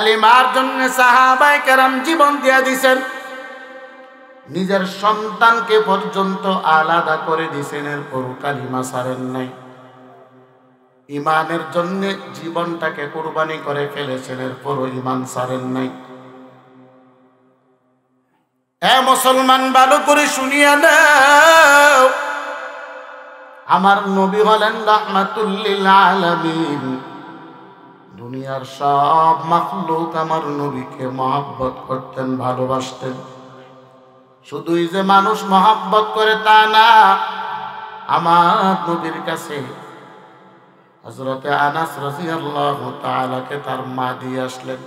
কালিমার জন্য সাহাবায়ে কেরাম জীবন দিয়া দিয়েছেন, নিজের সন্তানকে পর্যন্ত আলাদা করে দিয়েছেন, এরপর কালিমা ছাড়েন নাই। ইমানের জন্য জীবনটাকে কুরবানি করে ফেলেছেন, এরপরও ইমান ছাড়েন নাই। এ মুসলমান, ভালো করে শুনিয়া নাও, আমার নবী হলেন রাহমাতুল লিল আলামিন। দুনিয়ার সব মাখলুক আমার নবীকে মহব্বত করতেন, ভালোবাসতেন। শুধুই যে মানুষ মহব্বত করে তা না, আমার নবীর কাছে হযরতে আনাস রাদিয়াল্লাহু তাআলাকে তার মা দিয়ে আসলেন,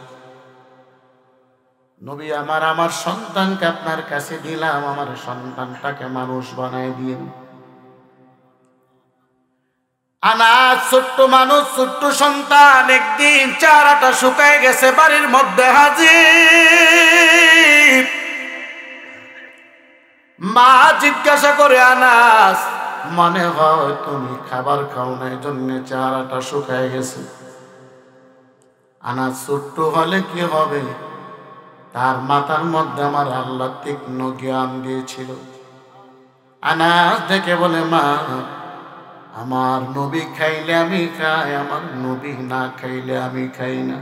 নবী আমার সন্তানকে আপনার কাছে দিলাম, আমার সন্তানটাকে মানুষ বানায় দিন। আনাস ছোট্ট মানুষ, ছোট্ট সন্তান, একদিন চারাটা শুকায় গেছে, বাড়ির মধ্যে হাজির। মা জিজ্ঞাসা করে, আনাস, মনে হয় তুমি খাবার খাও না, এই জন্য চারাটা শুকায় গেছে। আনাস ছোট্ট হলে কি হবে, তার মাথার মধ্যে আমার আল্লাহ তীক্ষ্ণ জ্ঞান দিয়েছিল। আনাস দেখে বলে, মা, আমার নবী খাইলে আমি খাই, আমার নবী না খাইলে আমি খাই না।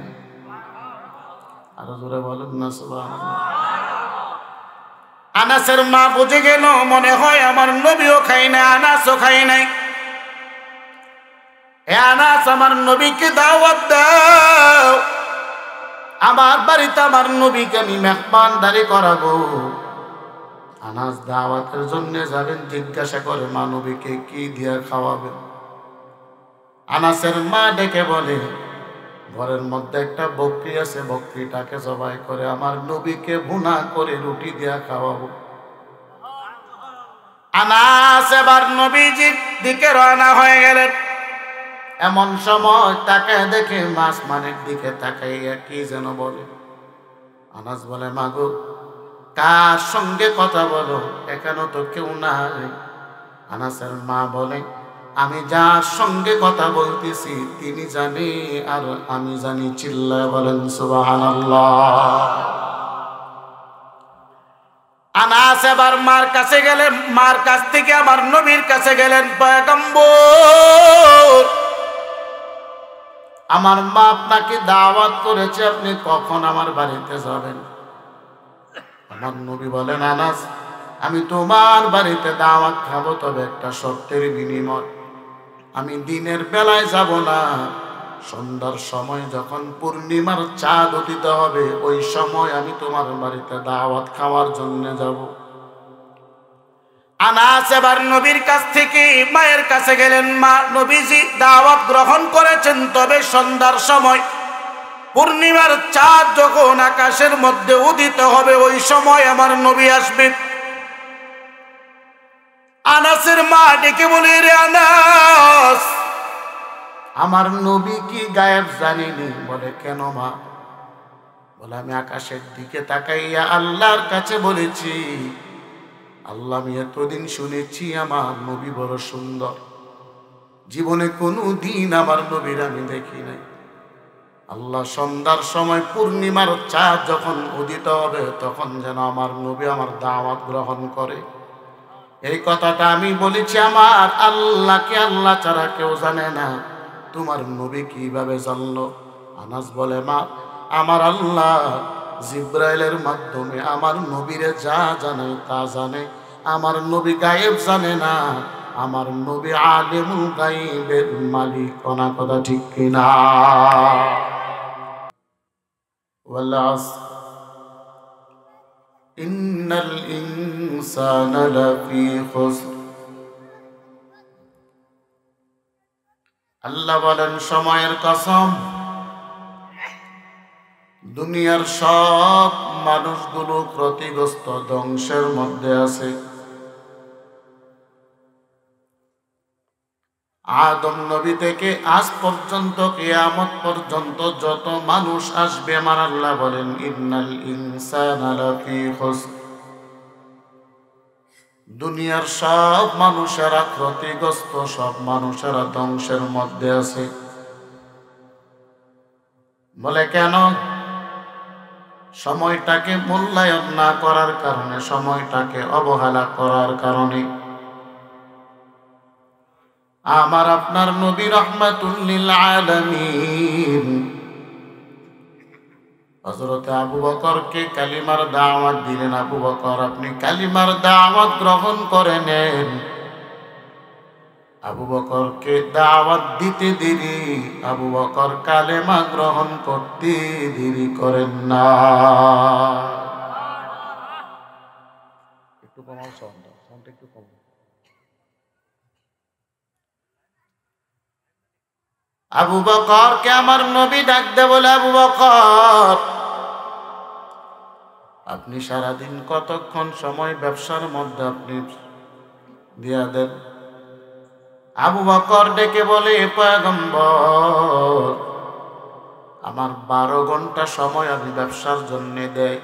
আরো জোরে বলেন না সুবহানাল্লাহ। আনাসের মা বুঝে গেল, মনে হয় আমার নবীও খাই না, আনাসও খাই নাই। হে আনাস, আমার নবীকে দাওয়াত দাও, আমার বাড়িতে আমার নবীকে আমি মেহমানদারি করাবো। আনাস দাওয়াতের জন্য যাবেন, জিজ্ঞাসা করে, মা, নবীকে কি দিয়ে খাওয়াবেন? আনাসের মা ডেকে বলে, ঘরের মধ্যে একটা বকরি আছে, বকরিটাকে জবাই করে আমার নবীকে ভুনা করে রুটি দিয়া খাওয়াবো। আনাস এবার নবীজির দিকে রওনা হয়ে গেলেন। এমন সময় তাকে দেখে মাছ মানের দিকে তাকাইয়া কি যেন বলে। আনাস বলে, মাগো, কার সঙ্গে কথা বলো, এখানে তো কেউ নাই। আনাসের মা বলে, আমি যার সঙ্গে কথা বলতেছি তিনি জানে আর আমি জানি। চিল্লায় বলেন সুবহানাল্লাহ। আনাস এবার মার কাছে গেলেন, মার কাছ থেকে আমার নবীর কাছে গেলেন, পয়গম্বর, আমার মা আপনাকে দাওয়াত করেছে, আপনি কখন আমার বাড়িতে যাবেন? আমার নবী বলেন, আনাস, আমি তোমার বাড়িতে দাওয়াত খাবো, তবে একটা শর্তের বিনিময়। আমি দিনের বেলায় যাব না, সন্ধ্যার সময় যখন পূর্ণিমার চাঁদ উদিত হবে ওই সময় আমি তোমার বাড়িতে দাওয়াত খাওয়ার জন্য যাব। আনাস এবার নবীর কাছ থেকে মায়ের কাছে গেলেন, মা, নবীজি দাওয়াত গ্রহণ করেছেন, তবে সন্ধ্যার সময় পূর্ণিমার চাঁদ যখন আকাশের মধ্যে উদিত হবে ওই সময় আমার নবী আসবে। আনাসের মা ডেকে বলে, রে আনাস, আমার নবী কি গায়েব জানিনি? বলে, কেন মা? বলে, আমি আকাশের দিকে তাকাইয়া আল্লাহর কাছে বলেছি, আল্লাহ, আমি এতদিন শুনেছি আমার নবী বড় সুন্দর, জীবনে কোনো দিন আমার নবীর আমি দেখি নাই। আল্লাহ সন্ধ্যার সময় পূর্ণিমার চাঁদ যখন উদিত হবে তখন যেন আমার নবী আমার দাওয়াত গ্রহণ করে। এই কথাটা আমি বলেছি আমার আল্লাহকে, আল্লাহ ছাড়া কেউ জানে না। তোমার নবী কিভাবে জানলো? আনাস বলে, মা, আমার আল্লাহ জিব্রাইলের মাধ্যমে আমার নবীরে যা জানে তা জানে। আমার নবী গায়েব জানে না, আমার নবী আলিমুল গায়বের মালিক। কোনা কথা ঠিক কিনা? ওয়াল আসর ইন্নাল ইনসানা লাফি খুসর। আল্লাহ বলেন, সময়ের কসম, দুনিয়ার সব মানুষগুলো ক্ষতিগ্রস্ত, ধ্বংসের মধ্যে আছে। আদম নবী থেকে আজ পর্যন্ত কিয়ামত পর্যন্ত যত মানুষ আসবে আমার আল্লাহ বলেন, ইন্নাল ইনসানা লাফি খুসর। দুনিয়ার সব মানুষেরা ক্ষতিগ্রস্ত, সব মানুষেরা ধ্বংসের মধ্যে আছে। বলে, কেন? সময়টাকে মূল্যায়ন না করার কারণে, সময়টাকে অবহেলা করার কারণে আমার আপনার নবী রাহমাতুল লিল আলামিন হযরত আবু বকরকে কালিমার দাওয়াত দিলেন। আবু বকর, আপনি কালিমার দাওয়াত গ্রহণ করে নেন। আবু বকরকে দাওয়াত দিতে দেরি, আবু বকর কালেমা গ্রহণ করতে দেরি করেন না। একটু কমাও সাউন্ডটা একটু কম। আবু বকরকে আমার নবী ডাকতে বলে, আবু বকর, আপনি সারাদিন কতক্ষণ সময় ব্যবসার মধ্যে আপনি দিয়া দেন? আবু বকর ডেকে বলে, পয়গম্বর, আমার 12 ঘন্টা সময় আমি ব্যবসার জন্য দেই।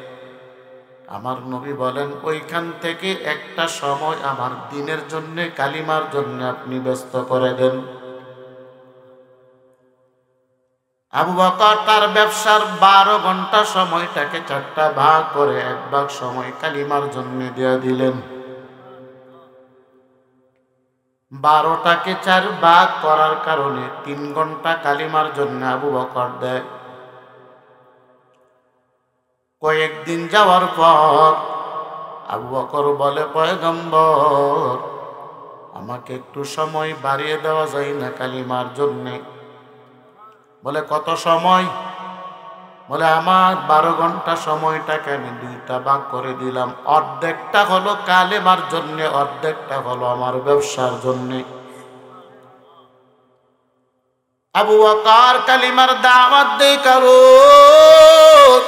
আমার নবী বলেন, ওইখান থেকে একটা সময় আমার দিনের জন্য, কালিমার জন্য আপনি ব্যস্ত করে দেন। আবু বকর তার ব্যবসার 12 ঘন্টা সময়টাকে 4টা ভাগ করে 1 ভাগ সময় কালিমার জন্য দিয়ে দিলেন। 12টাকে 4 ভাগ করার কারণে 3 ঘন্টা কালিমার জন্য আবু বকর দেয়। কয়েকদিন যাওয়ার পর আবু বকর বলে, পয়গম্বর, আমাকে একটু সময় বাড়িয়ে দেওয়া যায় না কালিমার জন্যে? বলে, কত সময়? বলে, আমার 12 ঘন্টা সময়টাকে আমি 2টা ভাগ করে দিলাম। অর্ধেকটা হলো কালেমার জন্য, অর্ধেকটা হলো আমার ব্যবসার জন্য। আবু বকর কালিমার দাওয়াত দেয় কারণ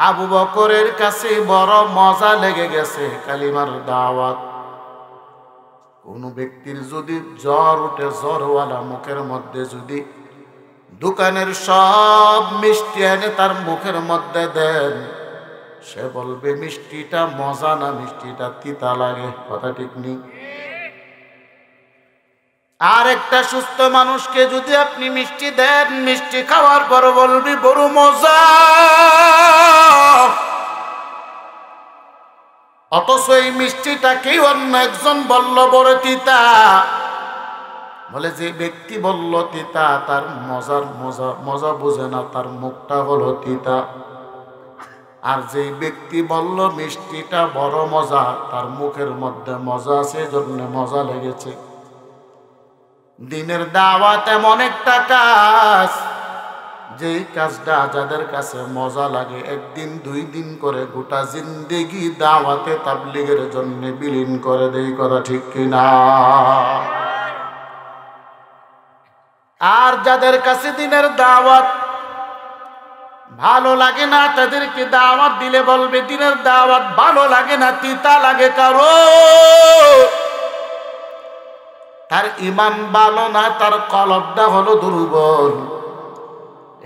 আবু বকরের কাছে বড় মজা লেগে গেছে কালিমার দাওয়াত। কোন ব্যক্তির যদি জ্বর উঠে, জ্বরওয়ালা মুখের মধ্যে যদি দোকানের সব মিষ্টি এনে তার মুখের মধ্যে দেন, সে বলবে মিষ্টিটা মজা না, মিষ্টিটা তিতা লাগে। কথা ঠিক নেই? আর একটা সুস্থ মানুষকে যদি আপনি মিষ্টি দেন, মিষ্টি খাওয়ার পর বলবি বড় মজা, অথচ এই মিষ্টিটাকেই অন্য একজন বলল বড় তিতা। বলে, যে ব্যক্তি বলল তিতা, তার মজা বোঝে না, তার মুখটা হলো তিতা। আর যে ব্যক্তি বলল মিষ্টিটা বড় মজা, তার মুখের মধ্যে মজা আছে, এজন্য মজা লেগেছে। দিনের দাওয়াত এমন একটা কাজ, যেই কাজটা যাদের কাছে মজা লাগে, 1 দিন 2 দিন করে গোটা জিন্দেগি দাওয়াতে তাবলীগের জন্য বিলীন করে দেই। কথা ঠিক কিনা? আর যাদের কাছে দিনের দাওয়াত ভালো লাগে না, তাদেরকে দাওয়াত দিলে বলবে দিনের দাওয়াত ভালো লাগে না, তিতা লাগে। কারণ তার ঈমান ভালো না, তার কলবটা হলো দুর্বল,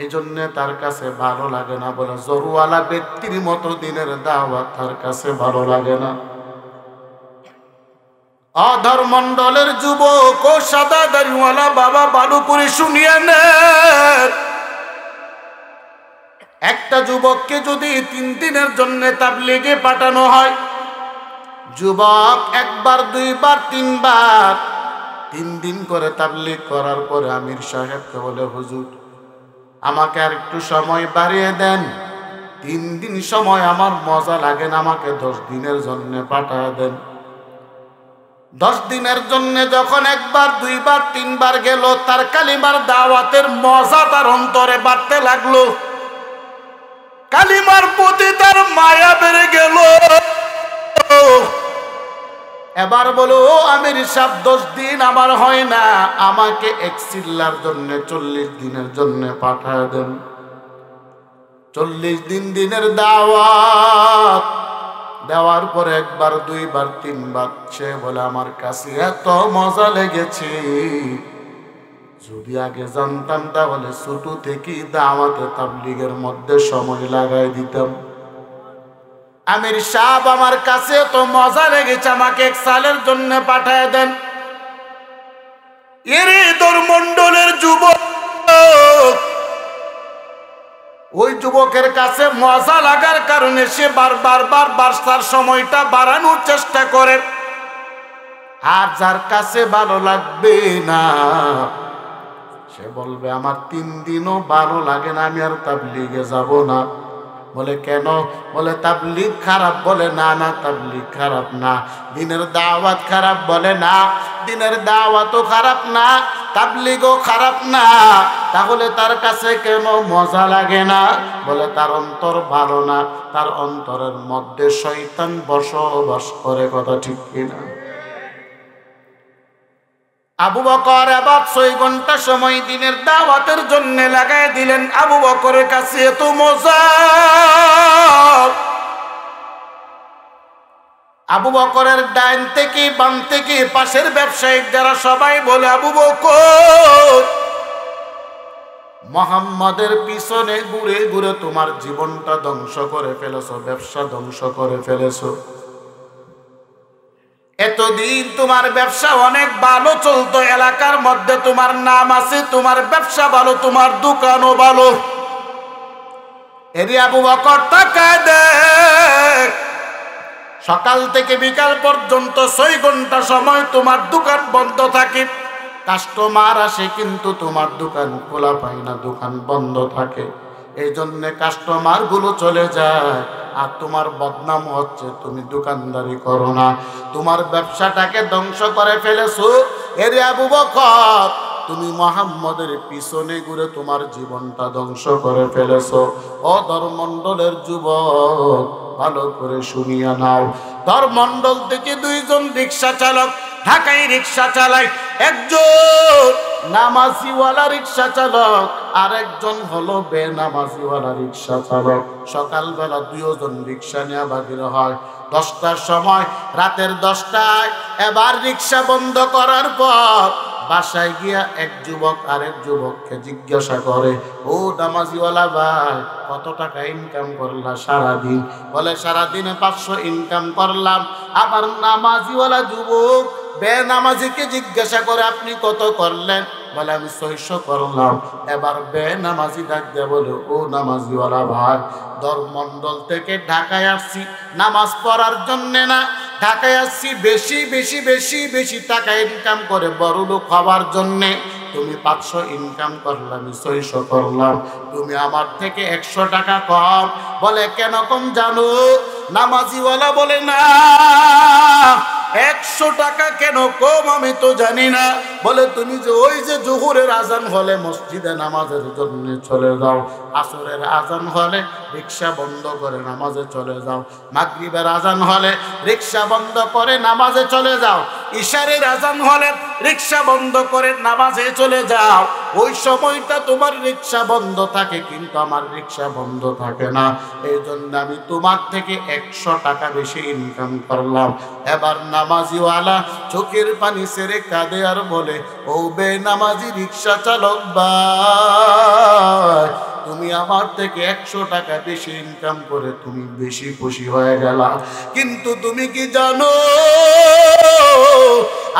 এই জন্য তার কাছে ভালো লাগে না। বলে, জরুওয়ালা ব্যক্তির মতো দিনের দাওয়াত তার কাছে ভালো লাগে না। অধর মন্ডলের যুবক ও সাদা দাড়িওয়ালা বাবা, ভালো করে শুনিয়ে নেন। একটা যুবককে যদি 3 দিনের জন্য তাবলীগে পাঠানো হয়, যুবক 1 বার 2 বার 3 বার 3 দিন করে তাবলীগ করার পরে আমির সাহেবকে বলে, হুজুর, আমাকে আর একটু সময় বাড়িয়ে দেন, 3 দিন সময় আমার মজা লাগে না, আমাকে 10 দিনের জন্য পাঠিয়ে দেন। 10 দিনের জন্য যখন 1 বার 2 বার 3 বার গেল, তার কালিমার দাওয়াতের মজা তার অন্তরে বাড়তে লাগলো, কালিমার প্রতি তার মায়া বেড়ে গেল। এবার বলো, আমির সাহেব 10 দিন আমার হয় না, আমাকে 1 চিল্লার জন্য 40 দিনের জন্য পাঠিয়ে দেন। 40 দিন দিনের দাওয়াত দেওয়ার পরে 1 বার 2 বার 3 বার সে বলে, আমার কাছে এত মজা লেগেছে, যদি আগে জানতাম তাহলে ছোট থেকে দাওয়াতে তাবলীগের মধ্যে সময় লাগাই দিতাম। আমির সাহেব, আমার কাছে তো মজা লেগেছে, আমাকে 1 সালের জন্য পাঠিয়ে দেন। এরে তোর মন্ডলের যুবক, ওই যুবকের কাছে মজা লাগার কারণে সে বারবার তার সময়টা বাড়ানোর চেষ্টা করে। আর যার কাছে ভালো লাগবে না সে বলবে আমার 3 দিনও ভালো লাগে না, আমি আর তাবলীগে যাব না। বলে কেন? বলে তাবলীগ খারাপ। বলে না না, তাবলীগ খারাপ না। দিনের দাওয়াত খারাপ? বলে না, দিনের দাওয়াতও খারাপ না, তাবলীগও খারাপ না। তাহলে তার কাছে কেন মজা লাগে না? বলে তার অন্তর ভালো না, তার অন্তরের মধ্যে শয়তান বসবাস করে। কথা ঠিক কিনা? আবু বকর আবার 6 ঘন্টা সময় দিনের দাওয়াতের জন্য লাগাই দিলেন। আবু বকরের কাছে এত মজা। আবু বকরের ডাইন থেকে বাম থেকে পাশের ব্যবসায়িক যারা সবাই বলে, আবু বকর মুহাম্মাদের পিছনে ঘুরে ঘুরে তোমার জীবনটা ধ্বংস করে ফেলেছো, ব্যবসা ধ্বংস করে ফেলেছো। এতদিন তোমার ব্যবসা অনেক ভালো চলতো, এলাকার মধ্যে তোমার নাম আছে, তোমার ব্যবসা ভালো, তোমার দোকানও ভালো। এরি আবু বকর তাকায় দেখ, সকাল থেকে বিকাল পর্যন্ত 6 ঘন্টা সময় তোমার দোকান বন্ধ থাকে, কাস্টমার আসে কিন্তু তোমার দোকান খোলা পায় না, দোকান বন্ধ থাকে। এই জন্য কাস্টমার গুলো চলে যায়, আর তোমার বদনাম হচ্ছে তুমি দোকানদারি করো না, তোমার ব্যবসাটাকে ধ্বংস করে ফেলেছো। এরে আবু বকর, তুমি মুহাম্মদের পিছনে ঘুরে তোমার জীবনটা ধ্বংস করে ফেলেছো। ও ধর্মমণ্ডলের যুবক, ভালো করে শুনিয়া নাও। ধর্মমণ্ডল থেকে 2 জন রিক্সা চালক ঢাকায় রিক্সা চালায়। একজন নামাজিওয়ালা রিক্সা চালক, আর একজন হলো বেনামাজিওয়ালা রিক্সা চালক। সকালবেলা 2 জন রিক্সা নিয়ে বাহির হয় 10টার সময়, রাতের 10টায়। এবার রিক্সা বন্ধ করার পর বাসায় গিয়া এক যুবক আরেক যুবককে জিজ্ঞাসা করে, ও নামাজিওয়ালা ভাই, কত টাকা ইনকাম করলা সারাদিন? বলে সারাদিনে 500 ইনকাম করলাম। আবার নামাজিওয়ালা যুবক বেনামাজিকে জিজ্ঞাসা করে, আপনি কত করলেন? বলে আমি 600 করলাম। এবার বেনামাজি ডাক দেয়া বলে, ও নামাজিওয়ালা ভাই, ধর্মমণ্ডল থেকে ঢাকায় আসছি নামাজ পড়ার জন্যে না, ঢাকায় আসছি বেশি বেশি বেশি বেশি টাকা ইনকাম করে বড় লোক হওয়ার জন্যে। তুমি 500 ইনকাম করলাম, আমি 600 করলাম, তুমি আমার থেকে 100 টাকা কম। বলে কেন কম জানো? নামাজিওয়ালা বলে না, 100 টাকা কেন কম আমি তো জানি না। বলে তুমি যে ওই যে জোহরের আজান হলে মসজিদে নামাজের জন্য চলে যাও, আসরের আজান হলে রিক্সা বন্ধ করে নামাজে চলে যাও, মাগরিবের আজান হলে রিক্সা বন্ধ করে নামাজে চলে যাও, ইশারের আজান হলে রিক্সা বন্ধ করে নামাজে চলে যাও। ওই সময়টা তোমার রিক্সা বন্ধ থাকে, কিন্তু আমার রিক্সা বন্ধ থাকে না। এই জন্য আমি তোমার থেকে 100 টাকা বেশি ইনকাম করলাম। এবার নামাজিওয়ালা চোখের পানি ছেড়ে কাঁদে আর বলে, ও বেনামাজি রিক্সা চালক ভাই, তুমি আমার থেকে 100 টাকা বেশি ইনকাম করে তুমি বেশি খুশি হয়ে গেলা, কিন্তু তুমি কি জানো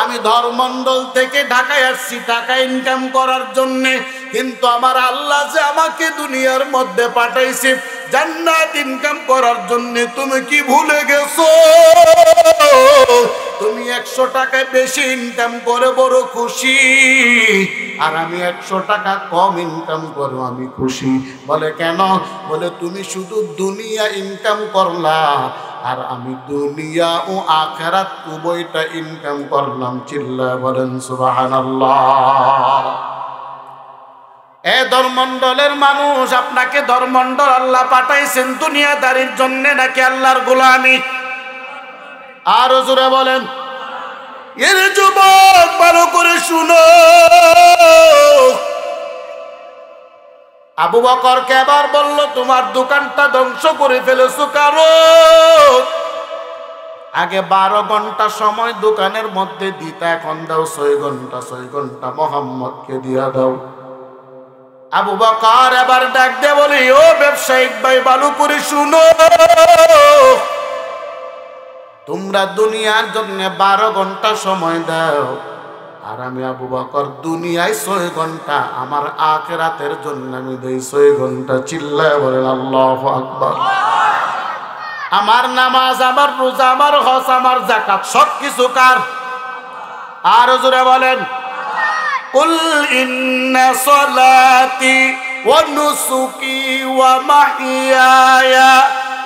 আমি ধর্মমণ্ডল থেকে ঢাকায় আসছি টাকা ইনকাম করার জন্যে, কিন্তু আমার আল্লাহ যে আমাকে দুনিয়ার মধ্যে পাঠাইছে জান্নাত ইনকাম করার জন্যে, তুমি কি ভুলে গেছো? তুমি 100 টাকায় বেশি ইনকাম করে বড় খুশি, আর আমি 100 টাকা কম ইনকাম করো আমি খুশি। বলে কেন? বলে তুমি শুধু দুনিয়া ইনকাম করলা, আর আমি দুনিয়া ও আখিরাত উভয়টা ইনকাম করলাম। চিল্লায় বলেন সুবহানাল্লাহ। এ ধর্মমণ্ডলের মানুষ, আপনাকে ধর্মমণ্ডল আল্লাহ পাঠাইছেন দুনিয়াদারির জন্য নাকি আল্লাহর গোলামি? আরো জোরে বলেন। এর যুবক ভালো করে শুনো, আবু বকরকে এবার বলল, তোমার দোকানটা ধ্বংস করে ফেলেছো কারণ আগে 12 ঘন্টা সময় দোকানের মধ্যে দিতা, এখন দাও 6 ঘন্টা। 6 ঘন্টা মোহাম্মদকে দিয়া দাও। আবু বকর এবার ডাক দিয়ে বলে, ও ব্যবসায়িক ভাই ভালো করে শুনো, তোমরা দুনিয়ার জন্য 12 ঘন্টা সময় দাও, আর আমি আবু বকর দুনিয়ায় 6 ঘন্টা, আমার আখিরাতের জন্য আমি দেই 6 ঘন্টা। চিল্লায় বলেন আল্লাহু আকবার। আমার নামাজ, আমার রোজা, আমার হজ, আমার যাকাত সবকিছু কার? আর জোরে বলেন কুল ইন্না সলাতি ওয়া নুসুকি ওয়া মাহইয়ায়া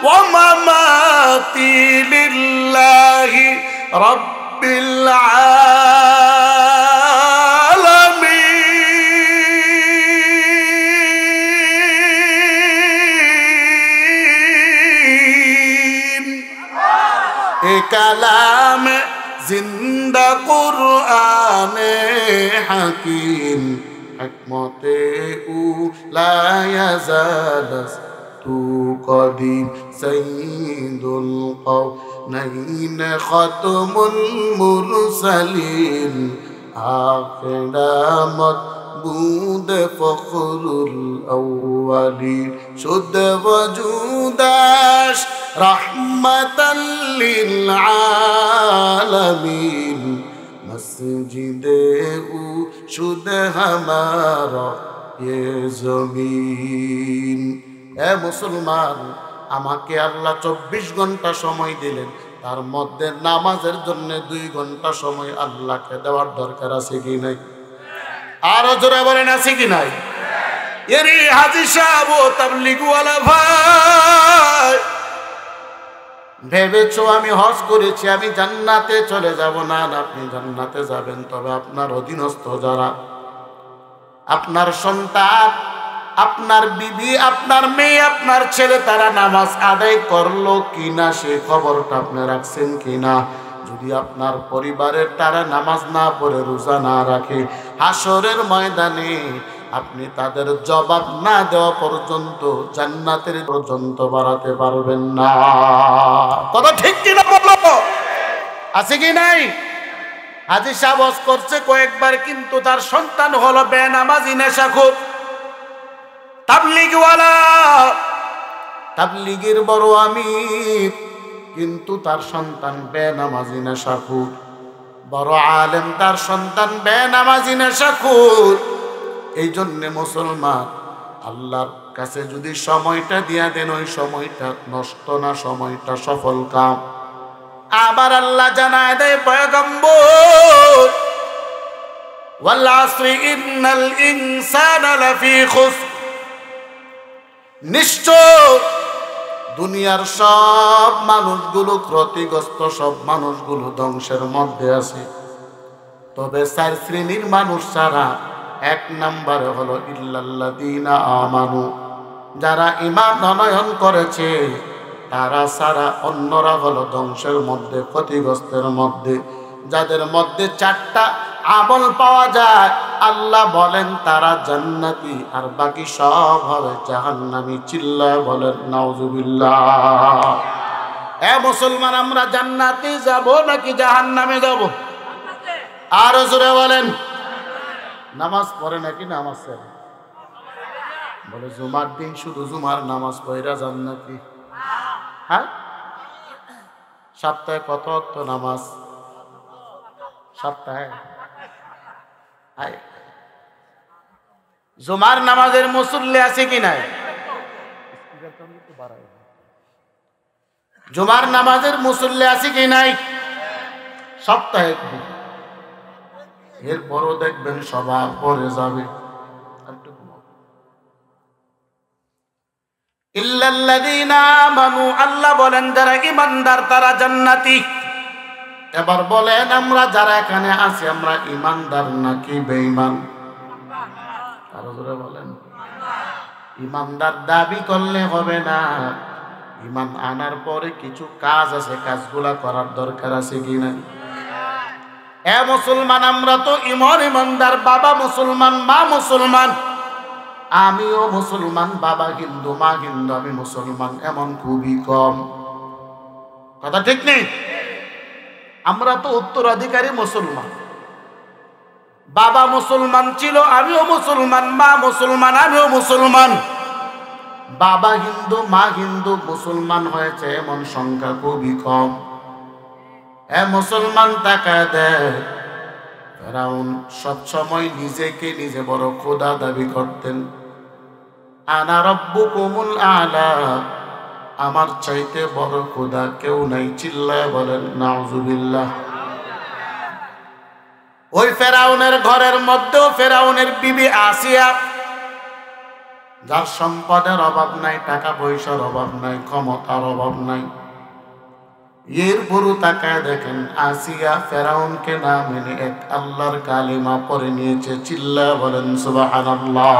ওয়া মামাতি লিল্লাহি রাব্বিল আলামিন। এ কালাম জিন্দা কুরআনে হাকিম, হিকমতে উ লা ইয়াজালাস তু কদিম, সাইয়্যিদুল কাওনাইন খাতমুল মুরসালিন, আখিরামত بود فخر الأولين شد وجوداش رحمة للعالمين مسجد او شد ہمارا یہ زمین اے মুসলমান আমাকে আল্লাহ 24 ঘন্টা সময় দিলেন তার মধ্যে নামাজের জন্য 2 ঘন্টা সময় আল্লাহকে দেওয়ার দরকার আছে কি নাই আরো জোরে বলেন আছে কি নাই এরি হাজী সাহেব ও তাবলীগ ওয়ালা ভাই ভেবেছো আমি হজ করেছি আমি জান্নাতে চলে যাব না আপনি জান্নাতে যাবেন তবে আপনার অধীনস্থ যারা আপনার সন্তান আপনার বিবি আপনার মেয়ে আপনার ছেলে তারা নামাজ আদায় করলো কিনা সেই খবরটা আপনি রাখছেন কিনা যদি আপনার পরিবারের তারা নামাজ না পড়ে রোজা না রাখে হাসরের ময়দানে আপনি তাদের জবাব না দেওয়া পর্যন্ত জান্নাতের পর্যন্ত বাড়াতে পারবেন না কথা ঠিক কিনা বলো আছে কি নাই হাজী সাহেব হজ করছে কয়েকবার কিন্তু তার সন্তান হলো বেনামাজি নেশাখোর তাবলীগওয়ালা তাবলীগের বড় আমির কিন্তু তার সন্তান বেনামাজি নেশাখোর বড় আলেম তার সন্তান বেনামাজি নেশাখোর এই জন্য মুসলমান আল্লাহর কাছে যদি সময়টা দিয়া দেন ওই সময়টা নষ্ট না সময়টা সফল কাম আবার আল্লাহ জানায় দেয় পয়গম্বর ওয়াল আসরি ইন্নাল ইনসানা লাফি খুসর নিশ্চয় দুনিয়ার সব মানুষগুলো ক্ষতিগ্রস্ত সব মানুষগুলো ধ্বংসের মধ্যে আছে তবে 4 শ্রেণীর মানুষ ছাড়া 1 নম্বরে হলো ইল্লাল্লাযীনা আমানু যারা ঈমান আনয়ন করেছে তারা ছাড়া অন্যরা হলো ধ্বংসের মধ্যে ক্ষতিগ্রস্তের মধ্যে যাদের মধ্যে 4টা আমল পাওয়া যায় আল্লাহ বলেন তারা জান্নাতি আর বাকি সব হবে জাহান্নামী চিল্লায় বলেন নাউজুবিল্লাহ এ মুসলমান আমরা জান্নাতে যাব নাকি জাহান্নামে যাব আর জোরে বলেন নামাজ পড়ে নাকি নামাজ পড়ে বলে জুমার দিন শুধু জুমার নামাজ পড়া জান্নাতি হ্যাঁ সপ্তাহে কত ওয়াক্ত নামাজ সপ্তাহে জুমার নামাজের মুসল্লি আছে কি নাই জুমার নামাজের মুসল্লি আছে কি নাই সপ্তাহে এরপরও দেখবেন সবার পরে যাবে ইল্লাল্লাযীনা আমানু আল্লাহ বলেন যারা ঈমানদার তারা জান্নাতি এবার বলেন আমরা যারা এখানে আছি আমরা ঈমানদার নাকি বেঈমান আরো জোরে বলেন ঈমানদার দাবি করলে হবে না ঈমান আনার পরে কিছু কাজ আছে কাজগুলা করার দরকার আছে কি না এ মুসলমান আমরা তো ঈমানদার বাবা মুসলমান মা মুসলমান আমিও মুসলমান বাবা হিন্দু মা হিন্দু আমি মুসলমান এমন খুবই কম কথা ঠিক নেই আমরা তো উত্তরাধিকারী মুসলমান বাবা মুসলমান ছিল আমিও মুসলমান মা মুসলমান আমিও মুসলমান বাবা হিন্দু মা হিন্দু মুসলমান হয়েছে এমন সংখ্যা খুবই কম এ মুসলমান তাকায় দেয় ফেরাউন সবসময় নিজেকে নিজে বড় খোদা দাবি করতেন। আনা রব্বুকুমুল আলা, আমার চাইতে বড় খোদা কেউ নাই। চিল্লায় বলেন নাউজুবিল্লাহ। ওই ফেরাউনের ঘরের মধ্যেও ফেরাউনের বিবি আসিয়া, যার সম্পদের অভাব নাই, টাকা পয়সার অভাব নাই, ক্ষমতার অভাব নাই, এরপরও তাকায় দেখেন আসিয়া ফেরাউনকে না মেনে এক আল্লাহর কালিমা পড়ে নিয়েছে। চিল্লায় বলেন সুবহানাল্লাহ।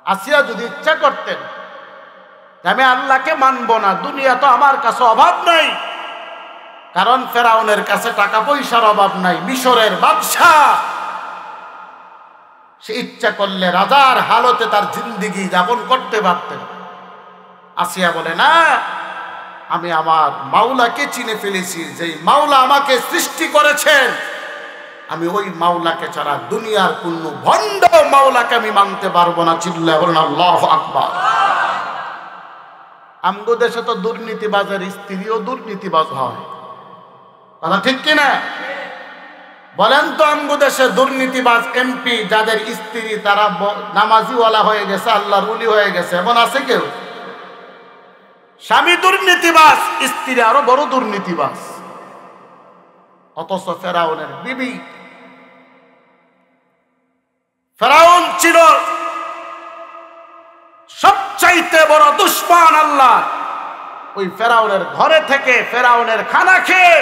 আসিয়া যদি ইচ্ছা করতেন আমি আল্লাহকে মানবো না, দুনিয়া তো আমার কাছে অভাব নাই, কারণ ফেরাউনের কাছে টাকা পয়সার অভাব নাই, মিশরের বাদশাহ, সে ইচ্ছা করলে রাজার হালতে তার জিন্দেগি যাপন করতে পারতেন। আসিয়া বলে না, আমি আমার মাওলাকে চিনে ফেলেছি, যেই মাওলা আমাকে সৃষ্টি করেছেন, আমি ওই মাওলাকে ছাড়া দুনিয়ার কোন ভণ্ড মাওলাকে আমি মানতে পারবো না। চিল্লায় বলেন আল্লাহু আকবার। আমগো দেশে তো দুর্নীতিবাজের স্ত্রীও দুর্নীতিবাজ হয়, কথা ঠিক কিনা? বলেন তো আমগো দেশে দুর্নীতিবাজ এমপি যাদের স্ত্রী তারা নামাজিওয়ালা হয়ে গেছে, আল্লাহর ওলি হয়ে গেছে, এমন আছে কেউ? স্বামী দুর্নীতিবাজ, স্ত্রী আরো বড় দুর্নীতিবাজ। অথচ ফেরাউনের বিবি, ফেরাউন ছিল সবচাইতে বড় দুশমন আল্লাহ। ওই ফেরাউনের ঘরে থেকে ফেরাউনের খানা খেয়ে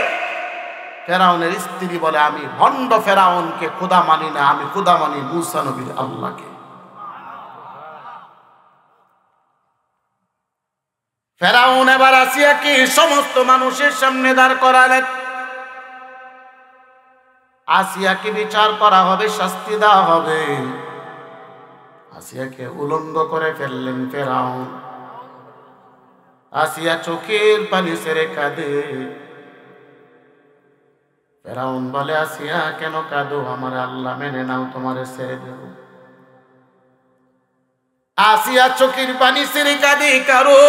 ফেরাউনের স্ত্রী বলে আমি ভণ্ড ফেরাউনকে খোদা মানি না, আমি খোদা মানি মূসা নবীর আল্লাহকে। ফেরাউন এবার আসিয়াকে সমস্ত মানুষের সামনে দাঁড় করালেন। আসিয়াকে বিচার করা হবে, শাস্তি দেওয়া হবে। আসিয়াকে উলঙ্গ করে ফেললেন ফেরাউন। আসিয়া চোখের পানি ছেড়ে কাঁদে। ফেরাউন বলে আসিয়া কেন কাঁদো? আমার আল্লাহ মেনে নাও, তোমারে ছেড়ে দেব। আসিয়া চোখের পানি ছেড়ে কাঁদে, কারো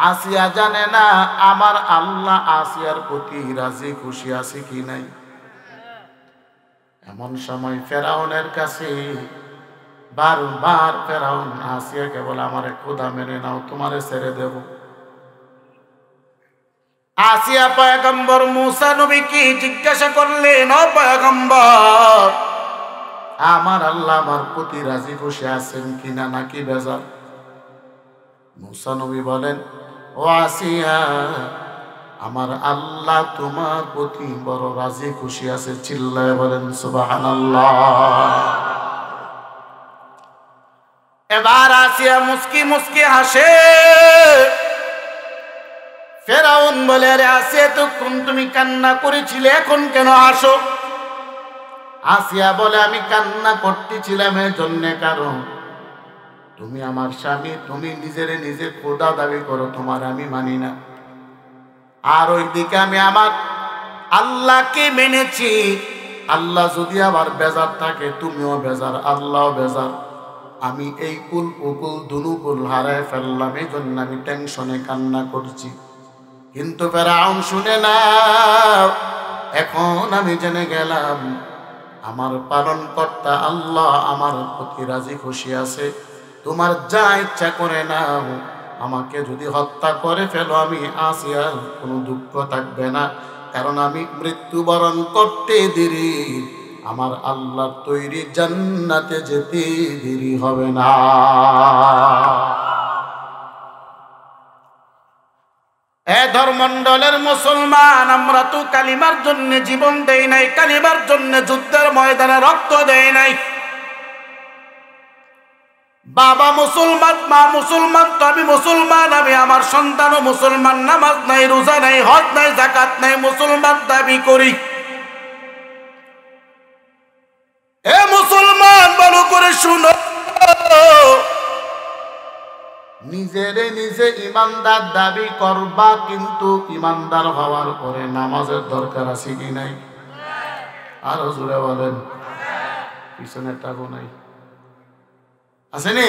আসিয়া জানে না আমার আল্লাহ আসিয়ার প্রতি রাজি খুশি আছে কি নাই। এমন সময় ফেরাউনের কাছে বারবার ফেরাউন আসিয়াকে বলে আমারে খোদা মেনে নাও, তোমারে ছেড়ে দেব। আসিয়া পয়গম্বর মূসা নবীকে জিজ্ঞাসা করলেন, ও পয়গম্বর, আমার আল্লাহ আমার প্রতি রাজি খুশি আছেন কিনা, নাকি বেজার? মূসা নবী বলেন, ও আসিয়া, আমার আল্লাহ তোমার প্রতি বড় রাজি খুশি আছে। চিল্লায় বলেন সুবহানাল্লাহ। এবার আসিয়া মুস্কি মুস্কি হাসে। ফেরাউন বলে, আরে আসিয়া, তখন তুমি কান্না করেছিলে, এখন কেন হাসো? আসিয়া বলে, আমি কান্না করতেছিলাম এর জন্যে, কারণ তুমি আমার স্বামী, তুমি নিজের নিজে খোদা দাবি করো, তোমার আমি মানি না। আর ওইদিকে আমি আমার আল্লাহকে মেনেছি। আল্লাহ যদি আবার বেজার থাকে, তুমিও বেজার, আল্লাহও বেজার। আমি এই কুল উকুল দুনুকুল হারায় ফেললাম, এই জন্য আমি টেনশনে কান্না করছি। কিন্তু ফেরাউন শুনে না, এখন আমি জেনে গেলাম আমার পালনকর্তা আল্লাহ আমার প্রতি রাজি খুশি আছে। তোমার যা ইচ্ছা করে নাও, আমাকে যদি হত্যা করে ফেলো, আমি আসিয়ার কোনো দুঃখ থাকবে না, কারণ আমি মৃত্যুবরণ করতে দেরি আমার আল্লাহর তৈরি জান্নাতে যেতে দেরি হবে না। এ ধর্মমণ্ডলের মুসলমান, আমরা তো কালিমার জন্য জীবন দেই নাই, কালিমার জন্য যুদ্ধের ময়দানে রক্ত দেই নাই। বাবা মুসলমান, মা মুসলমান, তো আমি মুসলমান, আমি আমার সন্তানও মুসলমান। নামাজ নাই, রোজা নাই, হজ নাই, যাকাত নাই, মুসলমান দাবি করি। এ মুসলমান, ভালো করে শুনো, নিজেরে নিজে ইমানদার দাবি করবা, কিন্তু ইমানদার হওয়ার পরে নামাজের দরকার আছে কি নাই? আরো জোরে বলেন। পিছনে টাকো নাই, আসেনি?